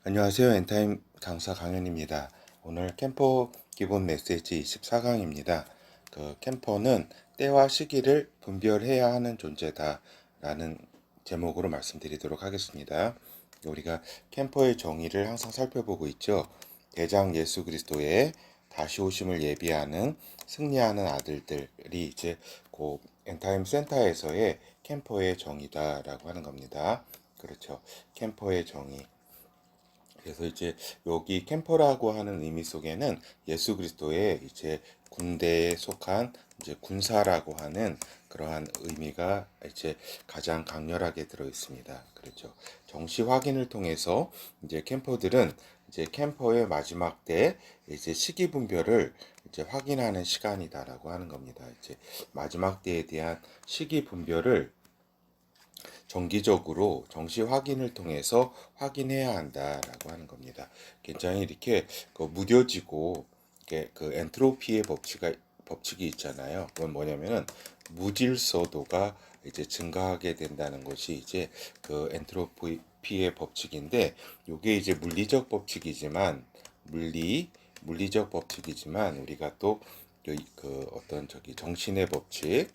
안녕하세요. 엔타임 강사 강현입니다. 오늘 캠퍼 기본 메시지 24강입니다. 캠퍼는 때와 시기를 분별해야 하는 존재다 라는 제목으로 말씀드리도록 하겠습니다. 우리가 캠퍼의 정의를 항상 살펴보고 있죠. 대장 예수 그리스도의 다시 오심을 예비하는 승리하는 아들들이 이제 그 엔타임 센터에서의 캠퍼의 정의다라고 하는 겁니다. 그렇죠. 캠퍼의 정의. 그래서 이제 여기 캠퍼라고 하는 의미 속에는 예수 그리스도의 이제 군대에 속한 이제 군사라고 하는 그러한 의미가 이제 가장 강렬하게 들어 있습니다. 그렇죠. 정시 확인을 통해서 이제 캠퍼들은 이제 캠퍼의 마지막 때 이제 시기 분별을 이제 확인하는 시간이다라고 하는 겁니다. 이제 마지막 때에 대한 시기 분별을 정기적으로 정시 확인을 통해서 확인해야 한다라고 하는 겁니다. 굉장히 이렇게 무뎌지고 그 엔트로피의 법칙이 있잖아요. 그건 뭐냐면은 무질서도가 이제 증가하게 된다는 것이 이제 그 엔트로피의 법칙인데, 이게 이제 물리적 법칙이지만 우리가 또 그 어떤 정신의 법칙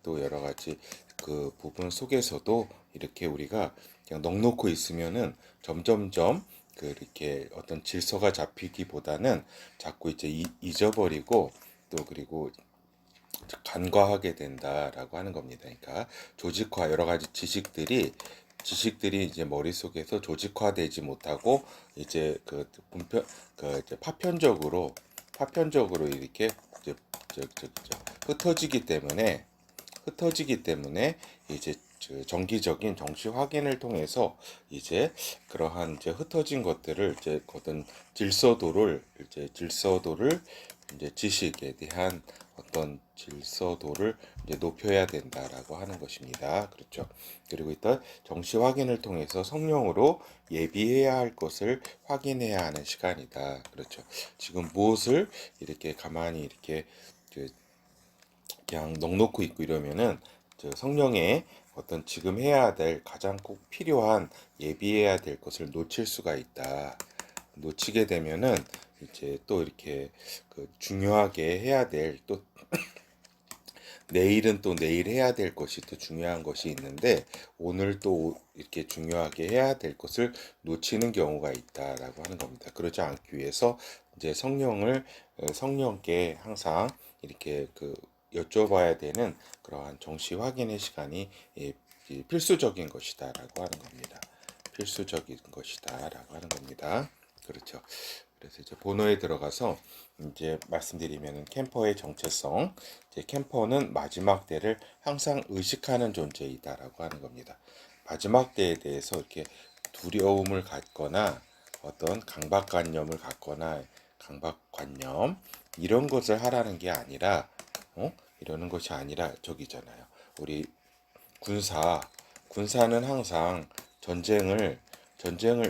또 여러 가지 그 부분 속에서도 이렇게 우리가 그냥 넋놓고 있으면은 점점점 그 이렇게 어떤 질서가 잡히기보다는 자꾸 이제 잊어버리고 또 그리고 간과하게 된다라고 하는 겁니다. 그러니까 조직화 여러 가지 지식들이 이제 머릿속에서 조직화되지 못하고 이제 이제 파편적으로 이렇게 이제 흩어지기 때문에 이제 정기적인 정시 확인을 통해서 이제 그러한 이제 흩어진 것들을 이제 어떤 질서도를 이제 지식에 대한 어떤 질서도를 이제 높여야 된다라고 하는 것입니다. 그렇죠. 그리고 일단 정시 확인을 통해서 성령으로 예비해야 할 것을 확인해야 하는 시간이다. 그렇죠. 지금 무엇을 이렇게 가만히 이렇게 그냥 넋놓고 있고 이러면은 성령의 어떤 지금 해야 될 가장 꼭 필요한 예비해야 될 것을 놓칠 수가 있다. 놓치게 되면은 이제 또 이렇게 중요하게 해야 될 또 내일은 또 내일 해야 될 것이 또 중요한 것이 있는데 오늘 또 이렇게 중요하게 해야 될 것을 놓치는 경우가 있다라고 하는 겁니다. 그러지 않기 위해서 이제 성령께 항상 이렇게 여쭤봐야 되는 그러한 정시 확인의 시간이 필수적인 것이다라고 하는 겁니다. 필수적인 것이다라고 하는 겁니다. 그렇죠. 그래서 이제 본어에 들어가서 이제 말씀드리면은 캠퍼의 정체성, 이제 캠퍼는 마지막 때를 항상 의식하는 존재이다라고 하는 겁니다. 마지막 때에 대해서 이렇게 두려움을 갖거나 어떤 강박관념 이런 것을 하라는 게 아니라 이러는 것이 아니라 저기잖아요. 우리 군사는 항상 전쟁을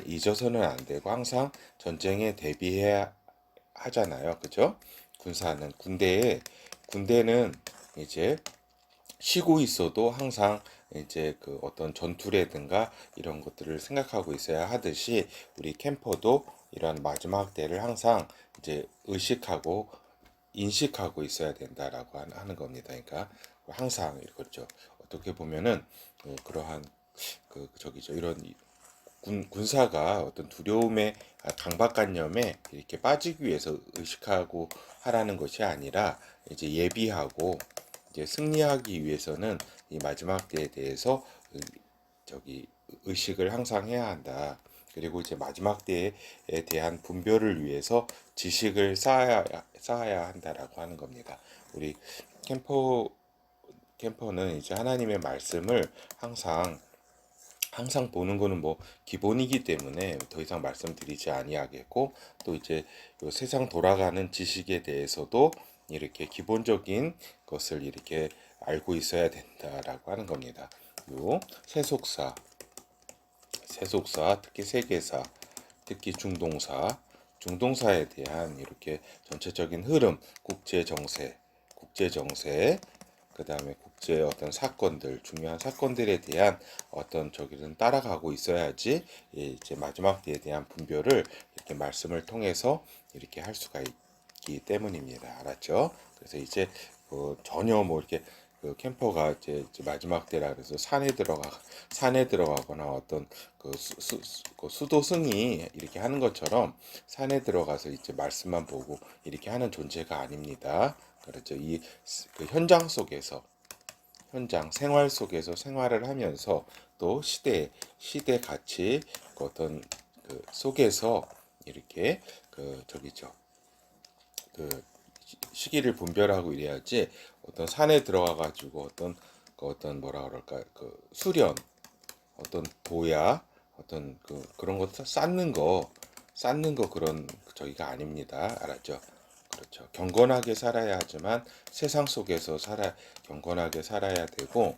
잊어서는 안 되고 항상 전쟁에 대비해야 하잖아요. 그죠? 군대는 이제 쉬고 있어도 항상 이제 그 어떤 전투라든가 이런 것들을 생각하고 있어야 하듯이 우리 캠퍼도 이런 마지막 때를 항상 이제 의식하고 인식하고 있어야 된다라고 하는 겁니다. 그러니까 항상 이렇죠. 어떻게 보면은 그러한 이런 군사가 어떤 강박관념에 이렇게 빠지기 위해서 의식하고 하라는 것이 아니라 이제 예비하고 이제 승리하기 위해서는 이 마지막 때에 대해서 저기 의식을 항상 해야 한다. 그리고 이제 마지막 때에 대한 분별을 위해서 지식을 쌓아야 한다라고 하는 겁니다. 우리 캠퍼 캠퍼는 이제 하나님의 말씀을 항상 보는 거는 뭐 기본이기 때문에 더 이상 말씀드리지 아니하겠고, 또 이제 요 세상 돌아가는 지식에 대해서도 이렇게 기본적인 것을 이렇게 알고 있어야 된다라고 하는 겁니다. 요 세속사, 특히 세계사, 특히 중동사에 대한 이렇게 전체적인 흐름, 국제 정세, 그 다음에 국제 어떤 사건들, 중요한 사건들에 대한 어떤 저기는 따라가고 있어야지 이제 마지막 때에 대한 분별을 이렇게 말씀을 통해서 이렇게 할 수가 있기 때문입니다. 알았죠? 그래서 이제 전혀 뭐 이렇게 캠퍼가 이제 마지막 때라 그래서 산에 들어가거나 어떤 그 수도승이 이렇게 하는 것처럼 산에 들어가서 이제 말씀만 보고 이렇게 하는 존재가 아닙니다. 그렇죠. 그 현장 생활 속에서 생활을 하면서 또 시대 가치 그 어떤 그 속에서 이렇게 저기죠. 그 시기를 분별하고 이래야지 어떤 산에 들어가 가지고 어떤 뭐라 그럴까 수련 어떤 보야 어떤 그런 거 쌓는 거 그런 저기가 아닙니다. 알았죠? 그렇죠. 경건하게 살아야 하지만 세상 속에서 경건하게 살아야 되고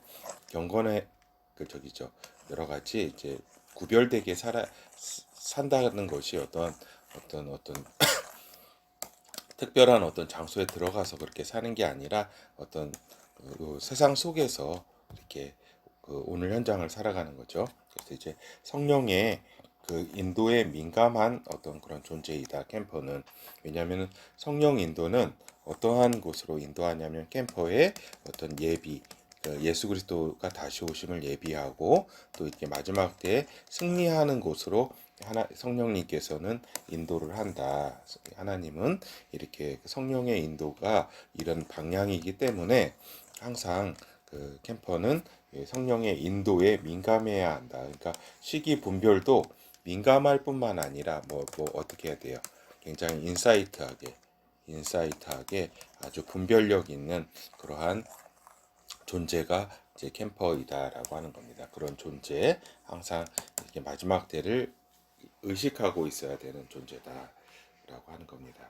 경건해 저기죠. 여러 가지 이제 구별되게 산다는 것이 어떤 특별한 어떤 장소에 들어가서 그렇게 사는 게 아니라 어떤 세상 속에서 이렇게 오늘 현장을 살아가는 거죠. 그래서 이제 성령의 인도에 민감한 어떤 그런 존재이다. 캠퍼는 왜냐하면 성령 인도는 어떠한 곳으로 인도하냐면 캠퍼의 어떤 예수 그리스도가 다시 오심을 예비하고 또 이렇게 마지막 때에 승리하는 곳으로 성령님께서는 인도를 한다. 하나님은 이렇게 성령의 인도가 이런 방향이기 때문에 항상 캠퍼는 성령의 인도에 민감해야 한다. 그러니까 시기 분별도 민감할 뿐만 아니라 뭐 어떻게 해야 돼요? 굉장히 인사이트하게 아주 분별력 있는 그러한 존재가 이제 캠퍼이다라고 하는 겁니다. 그런 존재, 항상 이렇게 마지막 때를 의식하고 있어야 되는 존재다라고 하는 겁니다.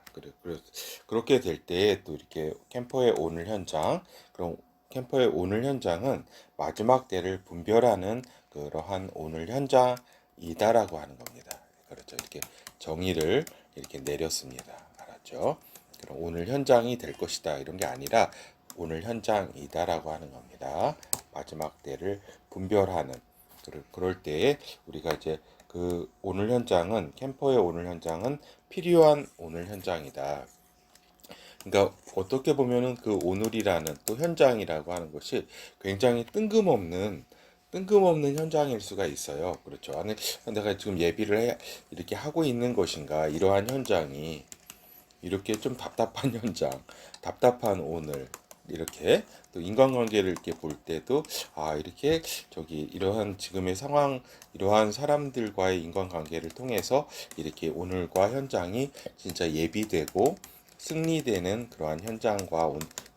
그렇게 될 때 또 이렇게 캠퍼의 오늘 현장, 그럼 캠퍼의 오늘 현장은 마지막 때를 분별하는 그러한 오늘 현장이다라고 하는 겁니다. 그렇죠. 이렇게 정의를 이렇게 내렸습니다. 알았죠? 그럼 오늘 현장이 될 것이다 이런 게 아니라 오늘 현장이다라고 하는 겁니다. 마지막 때를 분별하는 그럴 때에 우리가 이제 오늘 현장은 캠퍼의 오늘 현장은 필요한 오늘 현장이다. 그러니까 어떻게 보면은 오늘이라는 또 현장이라고 하는 것이 굉장히 뜬금없는 현장일 수가 있어요. 그렇죠. 아니, 내가 지금 이렇게 하고 있는 것인가? 이러한 현장이 이렇게 좀 답답한 현장, 답답한 오늘 이렇게 또 인간관계를 이렇게 볼 때도 이렇게 이러한 지금의 상황 이러한 사람들과의 인간관계를 통해서 이렇게 오늘과 현장이 진짜 예비되고 승리되는 그러한 현장과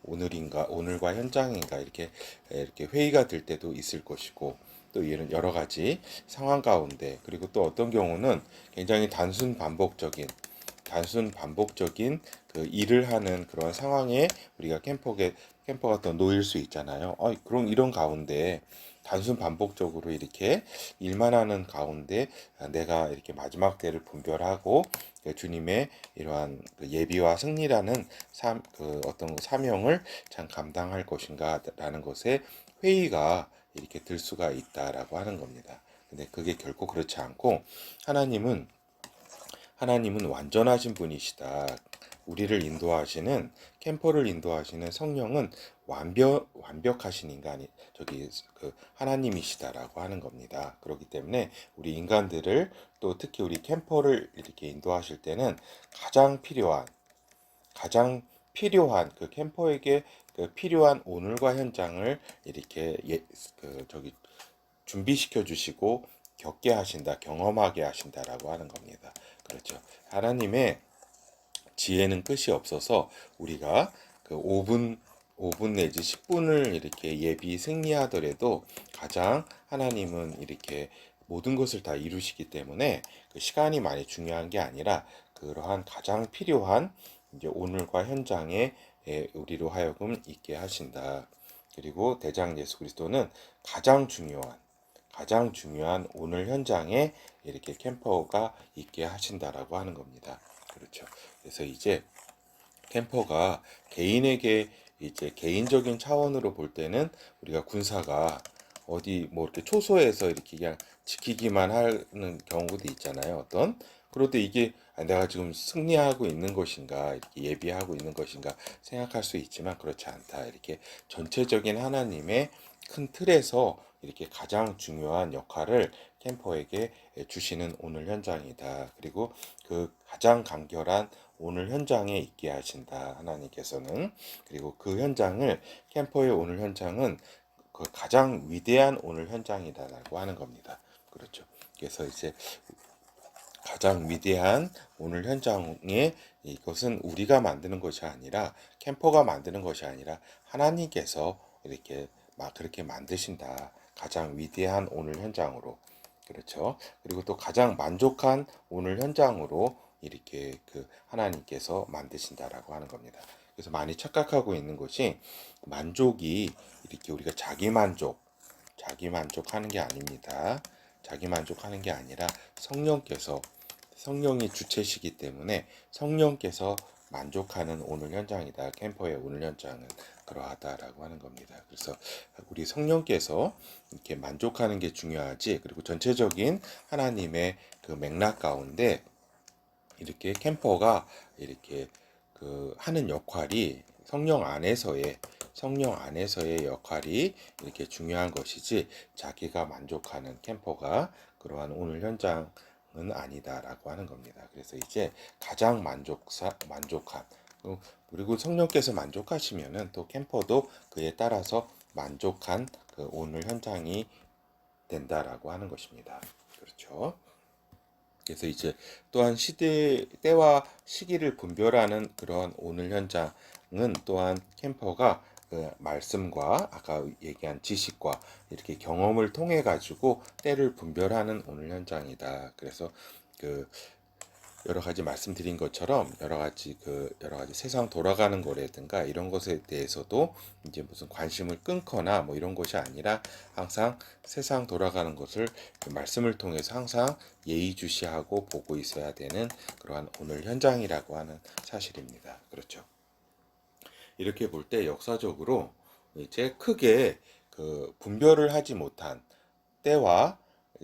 오늘과 현장인가 이렇게 회의가 될 때도 있을 것이고 또 이런 여러 가지 상황 가운데 그리고 또 어떤 경우는 굉장히 단순 반복적인 일을 하는 그런 상황에 우리가 캠퍼가 또 놓일 수 있잖아요. 그럼 이런 가운데 단순 반복적으로 이렇게 일만 하는 가운데 내가 이렇게 마지막 때를 분별하고 주님의 이러한 예비와 승리라는 어떤 사명을 참 감당할 것인가라는 것에 회의가 이렇게 들 수가 있다라고 하는 겁니다. 근데 그게 결코 그렇지 않고 하나님은 완전하신 분이시다. 우리를 인도하시는 캠퍼를 인도하시는 성령은 완벽하신 인간이 하나님이시다라고 하는 겁니다. 그렇기 때문에 우리 인간들을 또 특히 우리 캠퍼를 이렇게 인도하실 때는 가장 필요한 캠퍼에게 필요한 오늘과 현장을 이렇게 준비시켜 주시고 경험하게 하신다라고 하는 겁니다. 그렇죠. 하나님의 지혜는 끝이 없어서 우리가 5분 내지 10분을 이렇게 예비 승리하더라도 가장 하나님은 이렇게 모든 것을 다 이루시기 때문에 시간이 많이 중요한 게 아니라 그러한 가장 필요한 이제 오늘과 현장에 우리로 하여금 있게 하신다. 그리고 대장 예수 그리스도는 가장 중요한 오늘 현장에 이렇게 캠퍼가 있게 하신다라고 하는 겁니다. 그렇죠. 그래서 이제 캠퍼가 개인에게 이제 개인적인 차원으로 볼 때는 우리가 군사가 어디 뭐 이렇게 초소에서 이렇게 그냥 지키기만 하는 경우도 있잖아요. 어떤 그런데 이게 내가 지금 승리하고 있는 것인가 이렇게 예비하고 있는 것인가 생각할 수 있지만 그렇지 않다. 이렇게 전체적인 하나님의 큰 틀에서 이렇게 가장 중요한 역할을 캠퍼에게 주시는 오늘 현장이다. 그리고 그 가장 간결한 오늘 현장에 있게 하신다. 하나님께서는. 그리고 그 현장을 캠퍼의 오늘 현장은 그 가장 위대한 오늘 현장이다라고 하는 겁니다. 그렇죠. 그래서 이제 가장 위대한 오늘 현장에 이것은 우리가 만드는 것이 아니라 캠퍼가 만드는 것이 아니라 하나님께서 이렇게 막 그렇게 만드신다. 가장 위대한 오늘 현장으로. 그렇죠. 그리고 또 가장 만족한 오늘 현장으로 이렇게 그 하나님께서 만드신다라고 하는 겁니다. 그래서 많이 착각하고 있는 것이 만족이 이렇게 우리가 자기 만족하는 게 아닙니다. 자기 만족하는 게 아니라 성령이 주체시기 때문에 성령께서 만족하는 오늘 현장이다. 캠퍼의 오늘 현장은 그러하다라고 하는 겁니다. 그래서 우리 성령께서 이렇게 만족하는 게 중요하지. 그리고 전체적인 하나님의 그 맥락 가운데 이렇게 캠퍼가 이렇게 그 하는 역할이 성령 안에서의 역할이 이렇게 중요한 것이지 자기가 만족하는 캠퍼가 그러한 오늘 현장은 아니다라고 하는 겁니다. 그래서 이제 가장 만족한 그리고 성령께서 만족하시면은 또 캠퍼도 그에 따라서 만족한 그 오늘 현장이 된다라고 하는 것입니다. 그렇죠. 그래서 이제 또한 때와 시기를 분별하는 그런 오늘 현장은 또한 캠퍼가 그 말씀과 아까 얘기한 지식과 이렇게 경험을 통해 가지고 때를 분별하는 오늘 현장이다. 그래서 그 여러 가지 말씀드린 것처럼 여러 가지 세상 돌아가는 거라든가 이런 것에 대해서도 이제 무슨 관심을 끊거나 뭐 이런 것이 아니라 항상 세상 돌아가는 것을 그 말씀을 통해서 항상 예의주시하고 보고 있어야 되는 그러한 오늘 현장이라고 하는 사실입니다. 그렇죠. 이렇게 볼 때 역사적으로 이제 크게 그 분별을 하지 못한 때와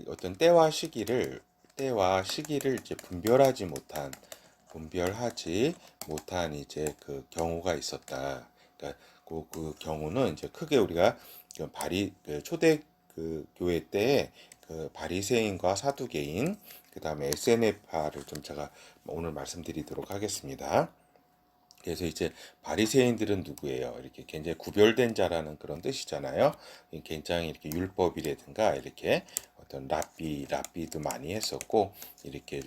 어떤 때와 시기를 이제 분별하지 못한 이제 그 경우가 있었다. 그러니까 그 경우는 이제 크게 우리가 그 초대 그 교회 때에 그 바리새인과 사두개인 그다음에 SNF파를 좀 제가 오늘 말씀드리도록 하겠습니다. 그래서 이제 바리새인들은 누구예요? 이렇게 굉장히 구별된 자라는 그런 뜻이잖아요. 굉장히 이렇게 율법이라든가 이렇게 어떤 랍비도 많이 했었고 이렇게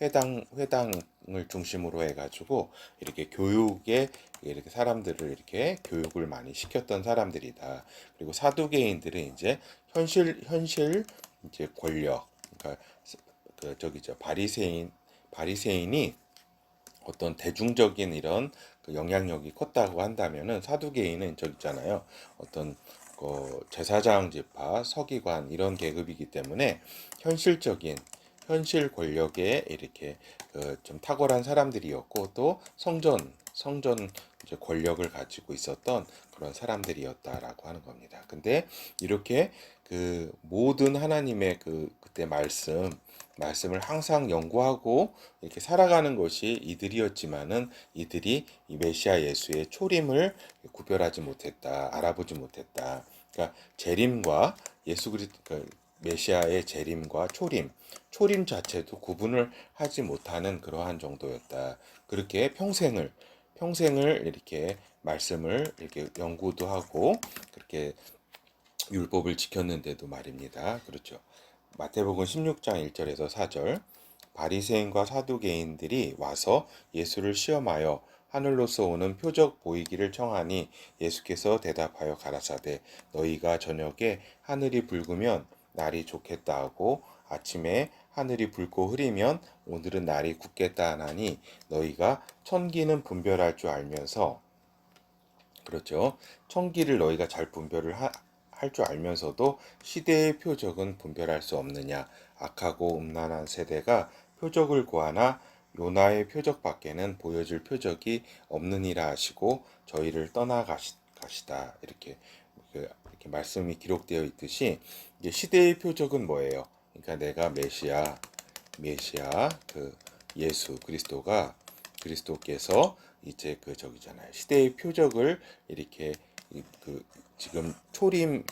회당을 중심으로 해가지고 이렇게 교육에 이렇게 사람들을 이렇게 교육을 많이 시켰던 사람들이다. 그리고 사두개인들은 이제 현실 이제 권력, 그러니까 그 저기죠 바리새인이 어떤 대중적인 이런 그 영향력이 컸다고 한다면은 사두개인은 저 있잖아요. 어떤 그 제사장 집파, 서기관 이런 계급이기 때문에 현실적인 현실 권력에 이렇게 그좀 탁월한 사람들이었고 또 성전 이제 권력을 가지고 있었던 그런 사람들이었다라고 하는 겁니다. 근데 이렇게 그 모든 하나님의 그때 말씀을 항상 연구하고 이렇게 살아가는 것이 이들이었지만은 이들이 이 메시아 예수의 초림을 구별하지 못했다, 알아보지 못했다. 그러니까 재림과 예수 그리스도 메시아의 재림과 초림 자체도 구분을 하지 못하는 그러한 정도였다. 그렇게 평생을 이렇게 말씀을 이렇게 연구도 하고 그렇게 율법을 지켰는데도 말입니다. 그렇죠. 마태복음 16장 1절에서 4절 바리새인과 사두개인들이 와서 예수를 시험하여 하늘로서 오는 표적 보이기를 청하니 예수께서 대답하여 가라사대 너희가 저녁에 하늘이 붉으면 날이 좋겠다 하고 아침에 하늘이 붉고 흐리면 오늘은 날이 굳겠다 하나니 너희가 천기는 분별할 줄 알면서 그렇죠. 천기를 너희가 잘 분별을 할 줄 알면서도 시대의 표적은 분별할 수 없느냐. 악하고 음란한 세대가 표적을 구하나 요나의 표적밖에는 보여줄 표적이 없느니라 하시고 저희를 떠나가시다 이렇게 말씀이 기록되어 있듯이 이제 시대의 표적은 뭐예요? 그러니까 내가 메시아 그 예수 그리스도께서 이제 그 저기잖아요. 시대의 표적을 이렇게 그 지금 초림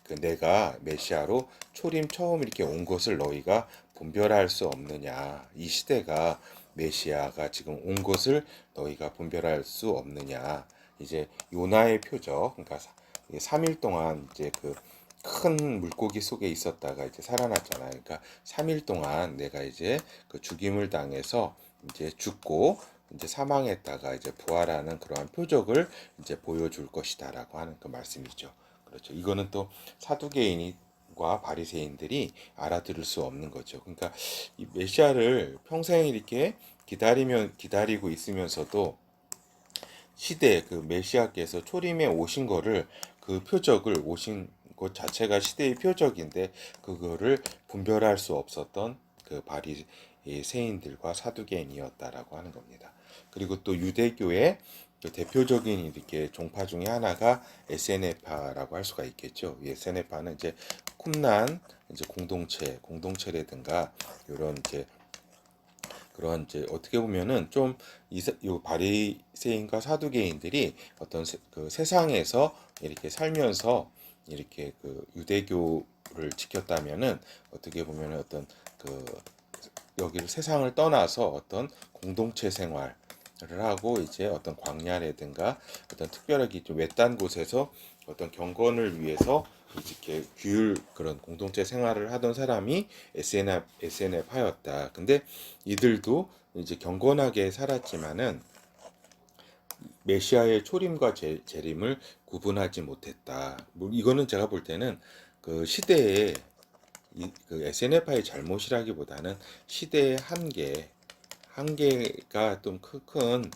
그 내가 메시아로 초림 처음 이렇게 온 것을 너희가 분별할 수 없느냐? 이 시대가 메시아가 지금 온 것을 너희가 분별할 수 없느냐? 이제 요나의 표적, 그러니까 3일 동안 이제 그 큰 물고기 속에 있었다가 이제 살아났잖아요. 그러니까 3일 동안 내가 이제 그 죽임을 당해서 이제 죽고 이제 사망했다가 이제 부활하는 그러한 표적을 이제 보여줄 것이다라고 하는 그 말씀이죠. 그렇죠. 이거는 또 사두개인과 바리새인들이 알아들을 수 없는 거죠. 그러니까 이 메시아를 평생 이렇게 기다리고 있으면서도 시대 그 메시아께서 초림에 오신 거를 그 표적을 오신 것 자체가 시대의 표적인데 그거를 분별할 수 없었던 그 바리새인들과 사두개인이었다라고 하는 겁니다. 그리고 또 유대교의 그 대표적인 이렇게 종파 중에 하나가 에세네파라고 할 수가 있겠죠. 이 에세네파는 이제 쿰난 이제 공동체라든가 이런 이제 그런 이제 어떻게 보면은 좀 요 바리새인과 사두개인들이 어떤 그 세상에서 이렇게 살면서 이렇게 그 유대교를 지켰다면은 어떻게 보면은 어떤 그 여기를 세상을 떠나서 어떤 공동체 생활을 하고 이제 어떤 광야라든가 어떤 특별하게 좀 외딴 곳에서 어떤 경건을 위해서 이렇게 규율 그런 공동체 생활을 하던 사람이 SNF파였다. 근데 이들도 이제 경건하게 살았지만은 메시아의 초림과 재림을 구분하지 못했다. 뭐 이거는 제가 볼 때는 그 시대의 그 SNF파의 잘못이라기보다는 시대의 한계가 좀 큰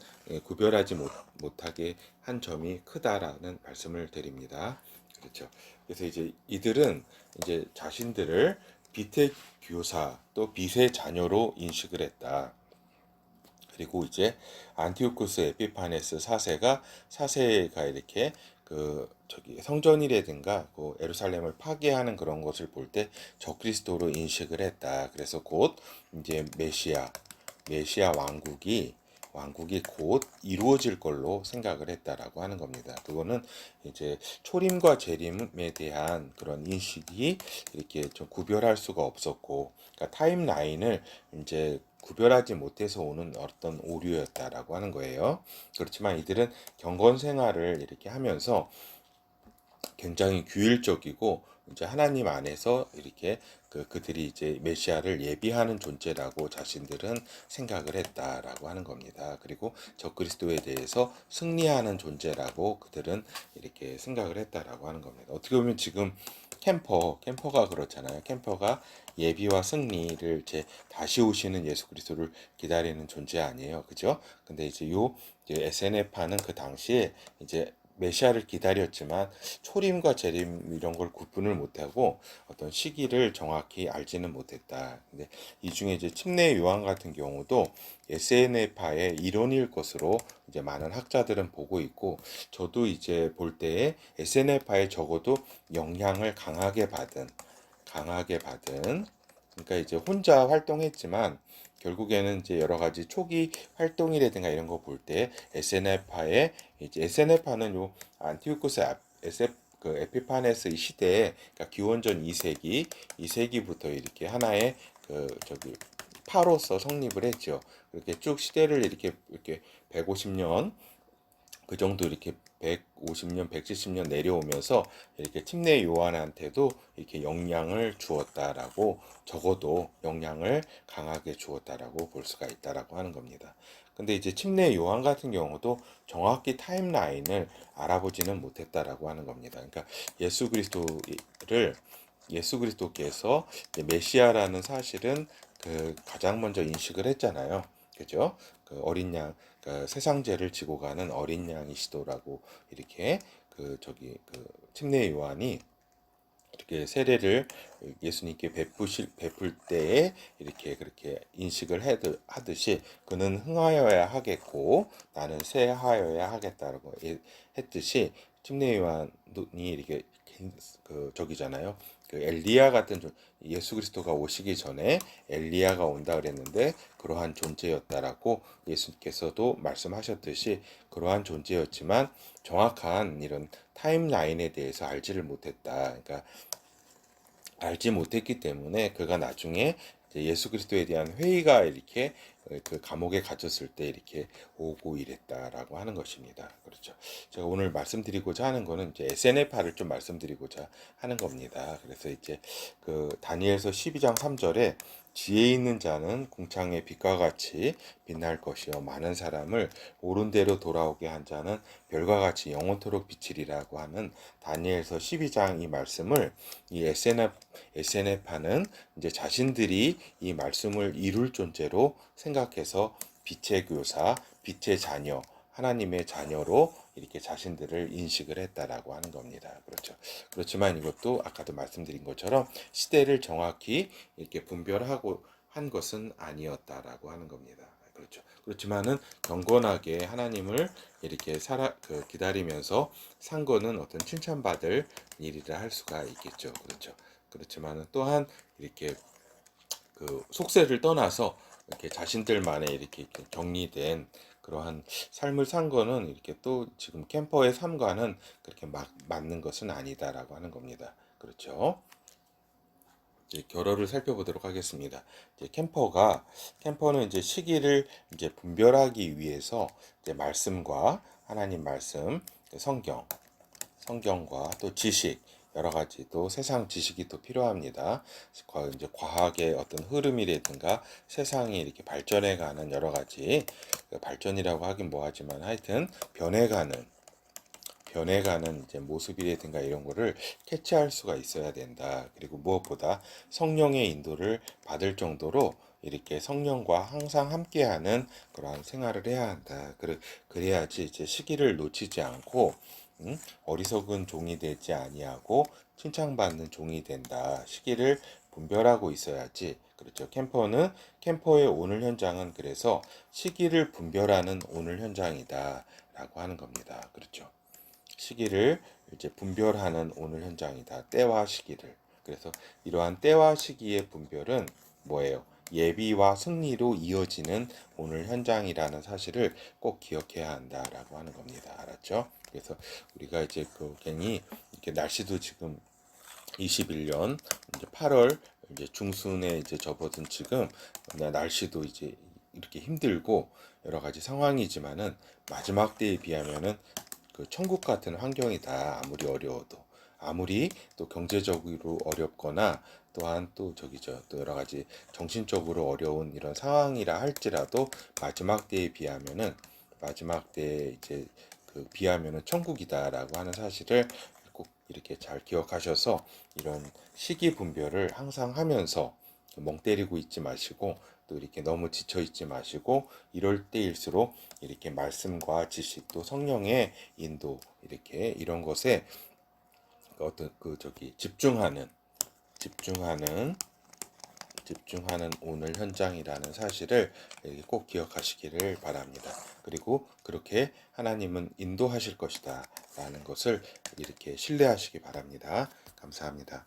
구별하지 못하게 한 점이 크다라는 말씀을 드립니다. 그렇죠. 그래서 이제 이들은 이제 자신들을 빛의 교사 또 빛의 자녀로 인식을 했다. 그리고 이제 안티오쿠스 에피파네스 4세가 이렇게 그 저기 성전이라든가 그 예루살렘을 파괴하는 그런 것을 볼 때 적그리스도로 인식을 했다. 그래서 곧 이제 메시아 왕국이 곧 이루어질 걸로 생각을 했다라고 하는 겁니다. 그거는 이제 초림과 재림에 대한 그런 인식이 이렇게 좀 구별할 수가 없었고, 그러니까 타임라인을 이제 구별하지 못해서 오는 어떤 오류였다라고 하는 거예요. 그렇지만 이들은 경건 생활을 이렇게 하면서 굉장히 규율적이고 이제 하나님 안에서 이렇게 그들이 이제 메시아를 예비하는 존재라고 자신들은 생각을 했다라고 하는 겁니다. 그리고 적그리스도에 대해서 승리하는 존재라고 그들은 이렇게 생각을 했다라고 하는 겁니다. 어떻게 보면 지금 캠퍼가 그렇잖아요. 캠퍼가 예비와 승리를 이제 다시 오시는 예수 그리스도를 기다리는 존재 아니에요. 그죠? 근데 이제 SNF파는 그 당시에 이제 메시아를 기다렸지만 초림과 재림 이런 걸 구분을 못하고 어떤 시기를 정확히 알지는 못했다. 근데 이 중에 이제 침례 요한 같은 경우도 SNF파의 일원일 것으로 이제 많은 학자들은 보고 있고 저도 이제 볼 때에 SNF파에 적어도 영향을 강하게 받은 그러니까 이제 혼자 활동했지만 결국에는 이제 여러 가지 초기 활동이라든가 이런 거 볼 때 SNF파의 이제 SNF파는 요 안티오쿠스 SF 그 에피파네스 이 시대에 그러니까 기원전 2세기부터 이렇게 하나의 그 저기 파로서 성립을 했죠. 그렇게 쭉 시대를 이렇게 150년 그 정도 이렇게 150년, 170년 내려오면서 이렇게 침례 요한한테도 이렇게 영향을 주었다라고 적어도 영향을 강하게 주었다라고 볼 수가 있다라고 하는 겁니다. 근데 이제 침례 요한 같은 경우도 정확히 타임라인을 알아보지는 못했다라고 하는 겁니다. 그러니까 예수 그리스도께서 메시아라는 사실은 그 가장 먼저 인식을 했잖아요. 그죠? 그 어린 양, 그 세상 죄를 지고 가는 어린 양이시도라고 이렇게 그 침례 요한이 이렇게 세례를 예수님께 베풀 때에 이렇게 그렇게 인식을 하듯이 그는 흥하여야 하겠고 나는 쇠하여야 하겠다라고 했듯이 침례 요한이 이렇게 그 저기잖아요. 그 엘리야 같은 예수 그리스도가 오시기 전에 엘리야가 온다 그랬는데 그러한 존재였다라고 예수님께서도 말씀하셨듯이 그러한 존재였지만 정확한 이런 타임라인에 대해서 알지를 못했다. 그러니까 알지 못했기 때문에 그가 나중에 이제 예수 그리스도에 대한 회의가 이렇게 그 감옥에 갇혔을 때 이렇게 오고 이랬다라고 하는 것입니다. 그렇죠. 제가 오늘 말씀드리고자 하는 거는 이제 SNF파를 좀 말씀드리고자 하는 겁니다. 그래서 이제 그 다니엘서 12장 3절에 지혜 있는 자는 궁창의 빛과 같이 빛날 것이요 많은 사람을 옳은 대로 돌아오게 한 자는 별과 같이 영원토록 비치리라고 하는 다니엘서 12장 이 말씀을 이 SNF파는 이제 자신들이 이 말씀을 이룰 존재로 생각해서 빛의 교사, 빛의 자녀, 하나님의 자녀로 이렇게 자신들을 인식을 했다라고 하는 겁니다. 그렇죠. 그렇지만 이것도 아까도 말씀드린 것처럼 시대를 정확히 이렇게 분별하고 한 것은 아니었다라고 하는 겁니다. 그렇죠. 그렇지만은 경건하게 하나님을 이렇게 기다리면서 산 거는 어떤 칭찬받을 일이라 할 수가 있겠죠. 그렇죠. 그렇지만은 또한 이렇게 그 속세를 떠나서 이렇게 자신들만의 이렇게 정리된 그러한 삶을 산 거는 이렇게 또 지금 캠퍼의 삶과는 그렇게 맞는 것은 아니다라고 하는 겁니다. 그렇죠. 이제 결어를 살펴보도록 하겠습니다. 이제 캠퍼는 이제 시기를 이제 분별하기 위해서 이제 말씀과 하나님 말씀, 성경과 또 지식 여러 가지 또 세상 지식이 또 필요합니다. 이제 과학의 어떤 흐름이라든가 세상이 이렇게 발전해가는 여러 가지 발전이라고 하긴 뭐하지만 하여튼 변해가는 이제 모습이라든가 이런 거를 캐치할 수가 있어야 된다. 그리고 무엇보다 성령의 인도를 받을 정도로 이렇게 성령과 항상 함께하는 그러한 생활을 해야 한다. 그래야지 이제 시기를 놓치지 않고 어리석은 종이 되지 아니하고 칭찬받는 종이 된다. 시기를 분별하고 있어야지. 그렇죠. 캠퍼의 오늘 현장은 그래서 시기를 분별하는 오늘 현장이다라고 하는 겁니다. 그렇죠. 시기를 이제 분별하는 오늘 현장이다. 때와 시기를. 그래서 이러한 때와 시기의 분별은 뭐예요? 예비와 승리로 이어지는 오늘 현장이라는 사실을 꼭 기억해야 한다라고 하는 겁니다. 알았죠? 그래서 우리가 이제 괜히 이렇게 날씨도 지금 21년 이제 8월 이제 중순에 이제 접어든 지금 날씨도 이제 이렇게 힘들고 여러 가지 상황이지만은 마지막 때에 비하면은 그 천국 같은 환경이다. 아무리 어려워도 아무리 또 경제적으로 어렵거나 또한 또 또 여러 가지 정신적으로 어려운 이런 상황이라 할지라도 마지막 때에 이제 비하면은 천국이다라고 하는 사실을 꼭 이렇게 잘 기억하셔서 이런 시기 분별을 항상 하면서 멍 때리고 있지 마시고 또 이렇게 너무 지쳐 있지 마시고 이럴 때일수록 이렇게 말씀과 지식 또 성령의 인도 이렇게 이런 것에 어떤 집중하는 오늘 현장이라는 사실을 꼭 기억하시기를 바랍니다. 그리고 그렇게 하나님은 인도하실 것이다 라는 것을 이렇게 신뢰하시기 바랍니다. 감사합니다.